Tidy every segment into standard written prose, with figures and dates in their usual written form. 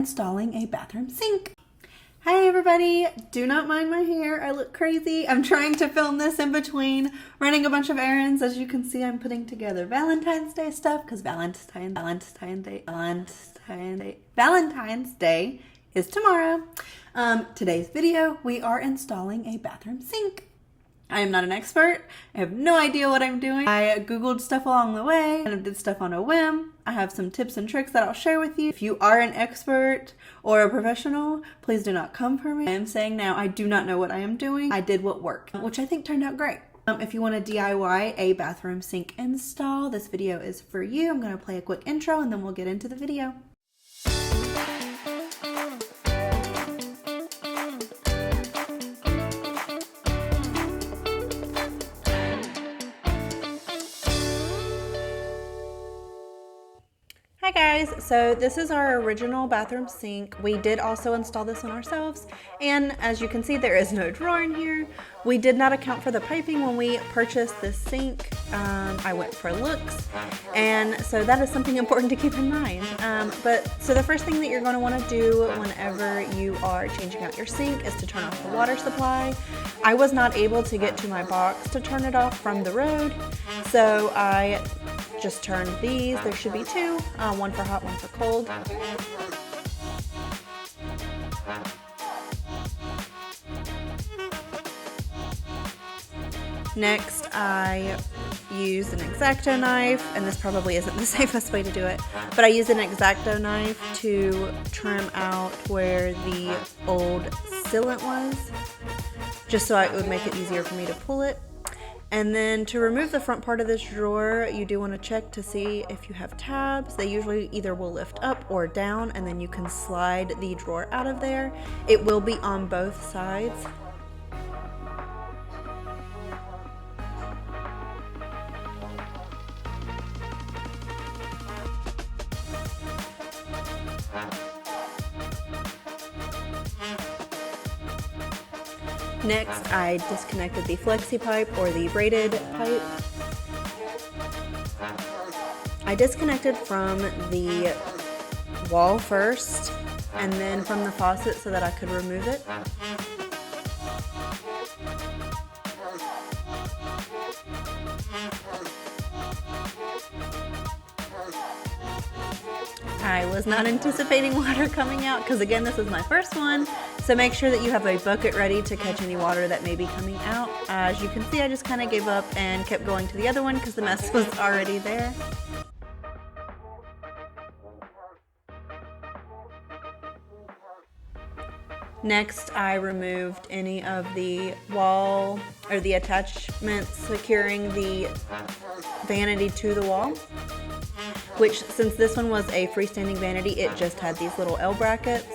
Installing a bathroom sink. Hi everybody, do not mind my hair, I look crazy. I'm trying to film this in between running a bunch of errands. As you can see, I'm putting together Valentine's Day stuff because Valentine's Day is tomorrow. Today's video, we are installing a bathroom sink. I am not an expert. I have no idea what I'm doing. I Googled stuff along the way and did stuff on a whim. I have some tips and tricks that I'll share with you. If you are an expert or a professional, please do not come for me. I am saying now, I do not know what I am doing. I did what worked, which I think turned out great. If you want to DIY a bathroom sink install, this video is for you. I'm going to play a quick intro and then we'll get into the video. Hi guys, so this is our original bathroom sink. We did also install this one ourselves, and as you can see, there is no drawer in here. We did not account for the piping when we purchased this sink. I went for looks, and so that is something important to keep in mind. So the first thing that you're going to want to do whenever you are changing out your sink is to turn off the water supply. I was not able to get to my box to turn it off from the road, so I just turned these. There should be two, one for hot, one for cold. Next, I used an X-Acto knife, and this probably isn't the safest way to do it, but I used an X-Acto knife to trim out where the old sealant was, just so it would make it easier for me to pull it. And then to remove the front part of this drawer, you do want to check to see if you have tabs. They usually either will lift up or down, and then you can slide the drawer out of there. It will be on both sides. Next, I disconnected the flexi pipe or the braided pipe. I disconnected from the wall first and then from the faucet so that I could remove it. I was not anticipating water coming out because, again, this is my first one, so make sure that you have a bucket ready to catch any water that may be coming out. As you can see, I just kind of gave up and kept going to the other one because the mess was already there. Next, I removed any of the wall or the attachments securing the vanity to the wall, which, since this one was a freestanding vanity, it just had these little L brackets.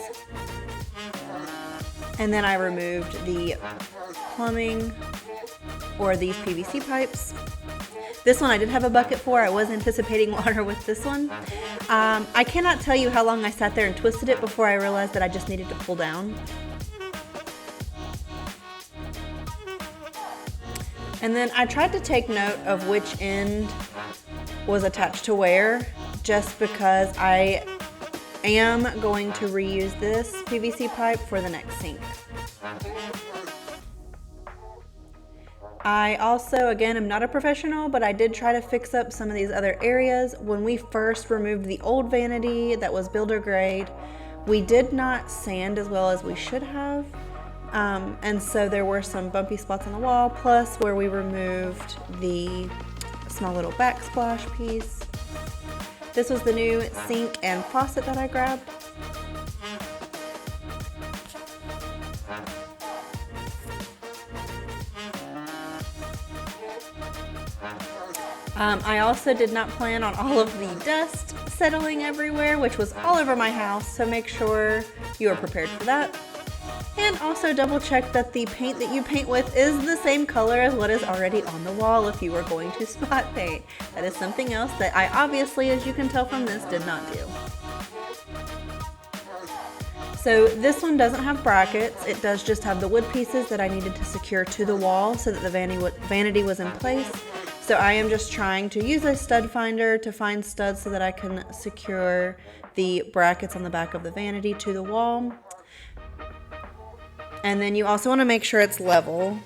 And then I removed the plumbing or these PVC pipes. This one I did have a bucket for. I was anticipating water with this one. I cannot tell you how long I sat there and twisted it before I realized that I just needed to pull down. And then I tried to take note of which end was attached to where, just because I am going to reuse this PVC pipe for the next sink. I also, again, am not a professional, but I did try to fix up some of these other areas. When we first removed the old vanity that was builder grade, we did not sand as well as we should have. And so there were some bumpy spots on the wall, plus where we removed the small little backsplash piece. This was the new sink and faucet that I grabbed. I also did not plan on all of the dust settling everywhere, which was all over my house, so make sure you are prepared for that. And also double check that the paint that you paint with is the same color as what is already on the wall if you are going to spot paint. That is something else that I obviously, as you can tell from this, did not do. So this one doesn't have brackets. It does just have the wood pieces that I needed to secure to the wall so that the vanity was in place. So I am just trying to use a stud finder to find studs so that I can secure the brackets on the back of the vanity to the wall. And then you also want to make sure it's level.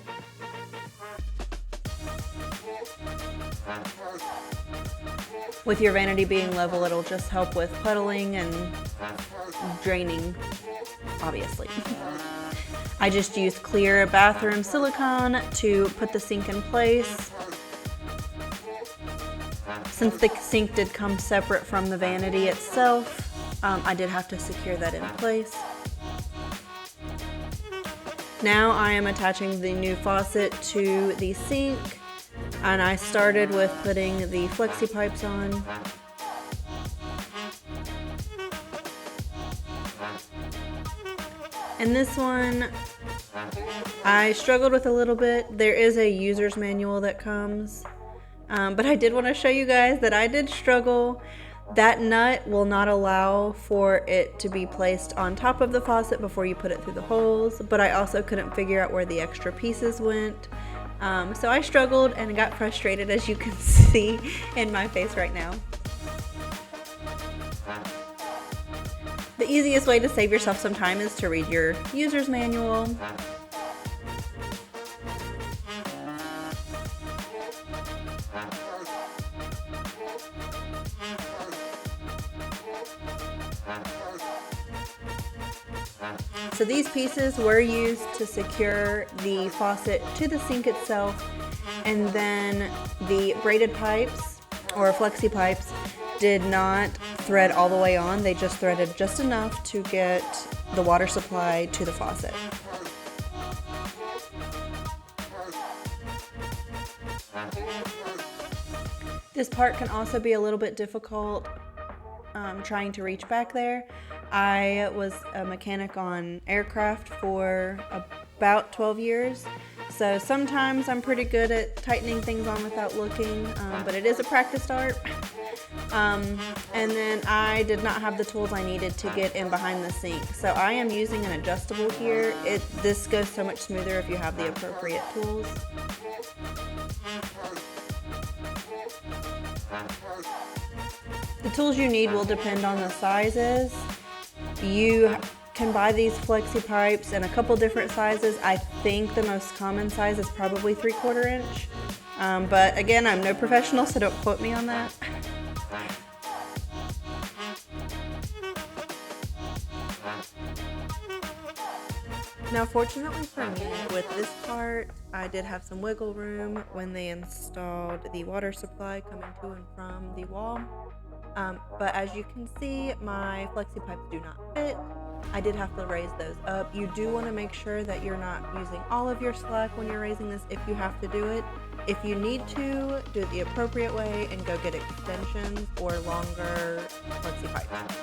With your vanity being level, it'll just help with puddling and draining, obviously. I just used clear bathroom silicone to put the sink in place. Since the sink did come separate from the vanity itself, I did have to secure that in place. Now I am attaching the new faucet to the sink, and I started with putting the flexi pipes on. And this one, I struggled with a little bit. There is a user's manual that comes, but I did want to show you guys that I did struggle. That nut will not allow for it to be placed on top of the faucet before you put it through the holes, but I also couldn't figure out where the extra pieces went. So I struggled and got frustrated, as you can see in my face right now. The easiest way to save yourself some time is to read your user's manual. So these pieces were used to secure the faucet to the sink itself, and then the braided pipes or flexi pipes did not thread all the way on. They just threaded just enough to get the water supply to the faucet. This part can also be a little bit difficult trying to reach back there. I was a mechanic on aircraft for about 12 years, so sometimes I'm pretty good at tightening things on without looking, but it is a practiced art. And then I did not have the tools I needed to get in behind the sink, so I am using an adjustable here. This goes so much smoother if you have the appropriate tools. The tools you need will depend on the sizes. You can buy these flexi pipes in a couple different sizes. I think the most common size is probably 3/4 inch. But again, I'm no professional, so don't quote me on that. Now, fortunately for me, with this part, I did have some wiggle room when they installed the water supply coming to and from the wall. But as you can see, my flexi pipes do not fit. I did have to raise those up. You do want to make sure that you're not using all of your slack when you're raising this if you have to do it. If you need to, do it the appropriate way and go get extensions or longer flexi pipes.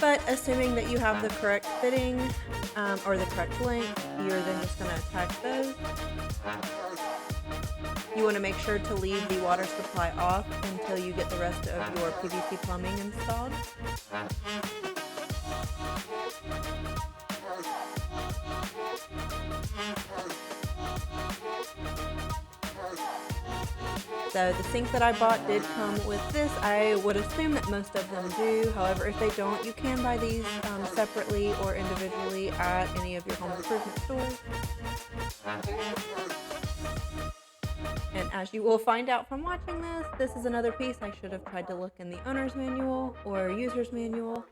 But assuming that you have the correct fitting or the correct length, you're then just going to attach those. You want to make sure to leave the water supply off until you get the rest of your PVC plumbing installed. So the sink that I bought did come with this. I would assume that most of them do. However, if they don't, you can buy these separately or individually at any of your home improvement stores. And as you will find out from watching this is another piece I should have tried to look in the owner's manual or user's manual.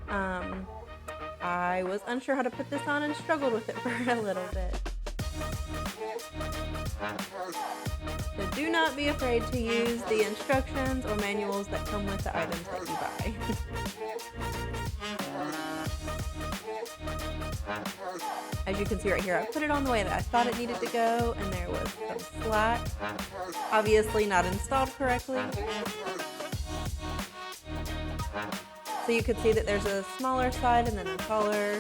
I was unsure how to put this on and struggled with it for a little bit. So do not be afraid to use the instructions or manuals that come with the items that you buy. As you can see right here, I put it on the way that I thought it needed to go, and there was some slack. Obviously not installed correctly. So you could see that there's a smaller side and then a taller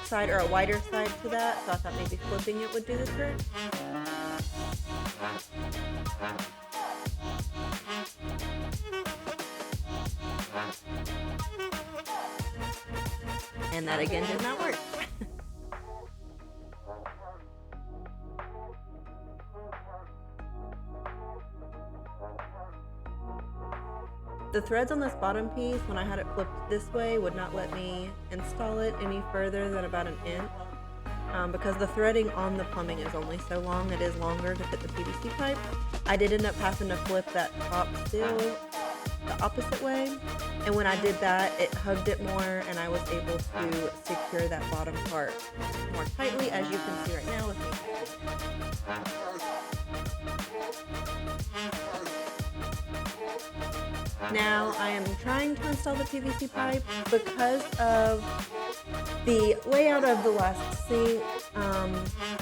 side or a wider side to that. So I thought maybe flipping it would do the trick. And that again did not work. The threads on this bottom piece, when I had it flipped this way, would not let me install it any further than about an inch. Because the threading on the plumbing is only so long, it is longer to fit the PVC pipe. I did end up having to flip that top seal the opposite way, and when I did that, it hugged it more, and I was able to secure that bottom part more tightly, as you can see right now with me tightening it. Now I am trying to install the PVC pipe. Because of the layout of the last sink,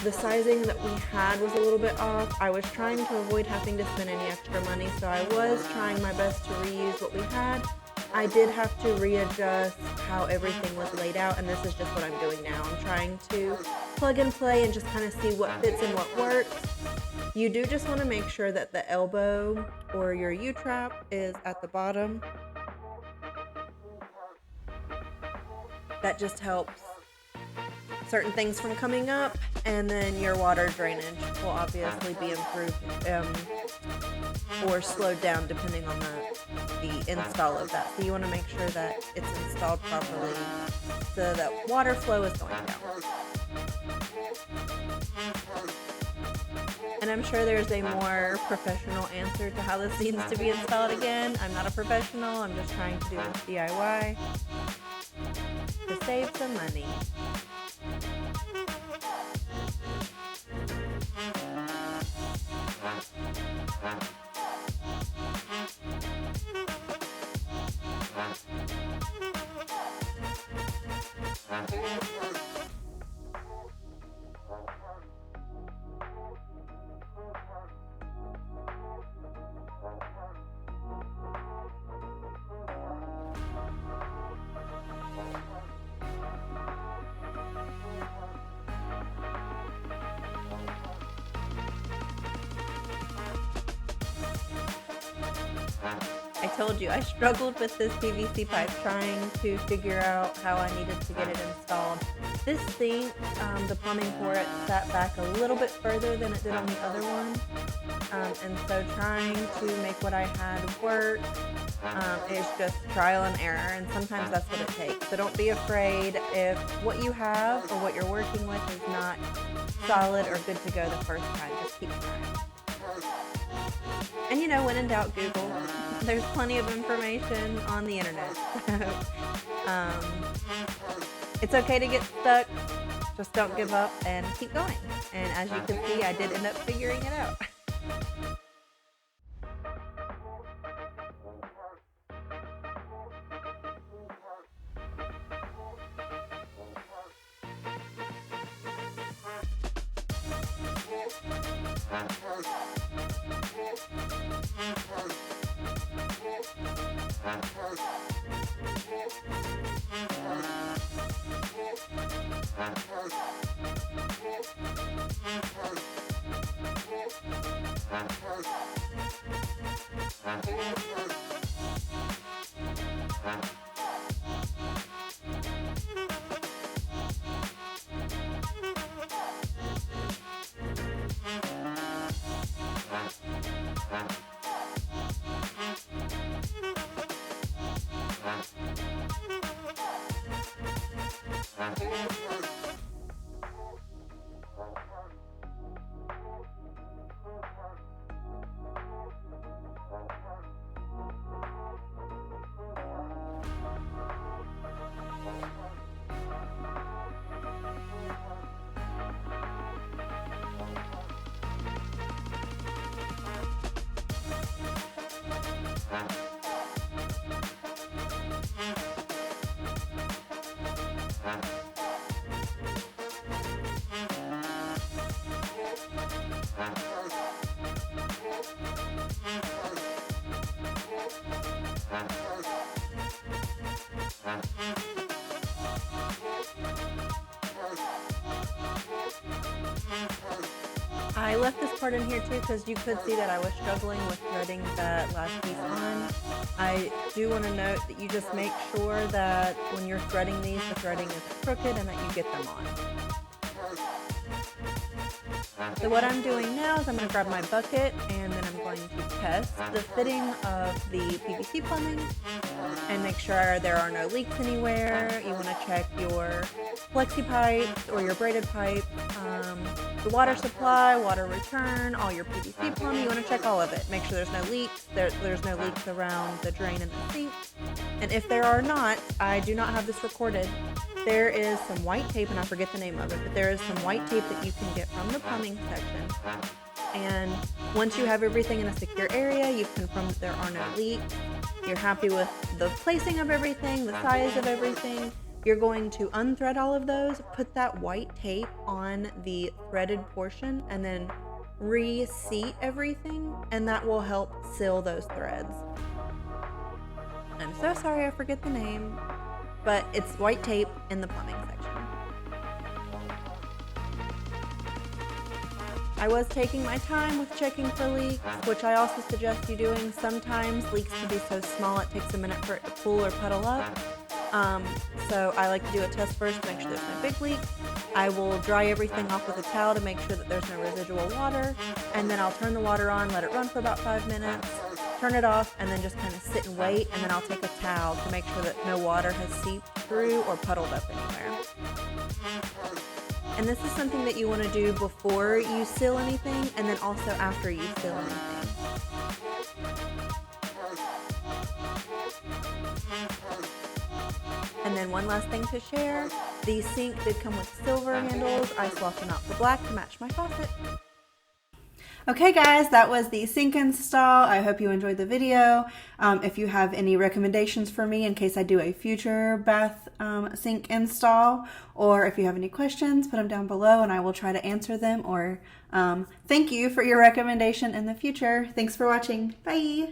the sizing that we had was a little bit off. I was trying to avoid having to spend any extra money, so I was trying my best to reuse what we had. I did have to readjust how everything was laid out, and this is just what I'm doing now. I'm trying to plug and play and just kind of see what fits and what works. You do just want to make sure that the elbow or your U-trap is at the bottom. That just helps certain things from coming up, and then your water drainage will obviously be improved or slowed down depending on the install of that. So you want to make sure that it's installed properly so that water flow is going down. And I'm sure there's a more professional answer to how this needs to be installed again. I'm not a professional, I'm just trying to do this DIY to save some money. I told you I struggled with this PVC pipe trying to figure out how I needed to get it installed. This sink, the plumbing for it sat back a little bit further than it did on the other one. And so trying to make what I had work is just trial and error, and sometimes that's what it takes. So don't be afraid if what you have or what you're working with is not solid or good to go the first time. Just keep trying. And you know, when in doubt, Google. There's plenty of information on the internet. It's okay to get stuck. Just don't give up and keep going. And as you can see, I did end up figuring it out. I left this part in here too because you could see that I was struggling with threading that last piece on. I do want to note that you just make sure that when you're threading these, the threading isn't crooked and that you get them on. So what I'm doing now is I'm going to grab my bucket and then I'm going to test the fitting of the PVC plumbing and make sure there are no leaks anywhere. You want to check your flexi pipes or your braided pipe, the water supply, water return, all your PVC plumbing. You want to check all of it. Make sure there's no leaks. There's no leaks around the drain and the sink. And if there are not, I do not have this recorded. There is some white tape, and I forget the name of it, but there is some white tape that you can get from the plumbing section. And once you have everything in a secure area, you've confirmed that there are no leaks, you're happy with the placing of everything, the size of everything, you're going to unthread all of those, put that white tape on the threaded portion, and then reseat everything, and that will help seal those threads. I'm so sorry I forget the name, but it's white tape in the plumbing section. I was taking my time with checking for leaks, which I also suggest you doing. Sometimes leaks can be so small it takes a minute for it to pool or puddle up. So I like to do a test first to make sure there's no big leaks. I will dry everything off with a towel to make sure that there's no residual water, and then I'll turn the water on, let it run for about 5 minutes, turn it off, and then just kind of sit and wait, and then I'll take a towel to make sure that no water has seeped through or puddled up anywhere. And this is something that you want to do before you seal anything, and then also after you seal anything. And then one last thing to share, the sink did come with silver handles. I swapped them out for black to match my faucet. Okay guys, that was the sink install. I hope you enjoyed the video. If you have any recommendations for me in case I do a future bath sink install, or if you have any questions, put them down below and I will try to answer them, or thank you for your recommendation in the future. Thanks for watching. Bye!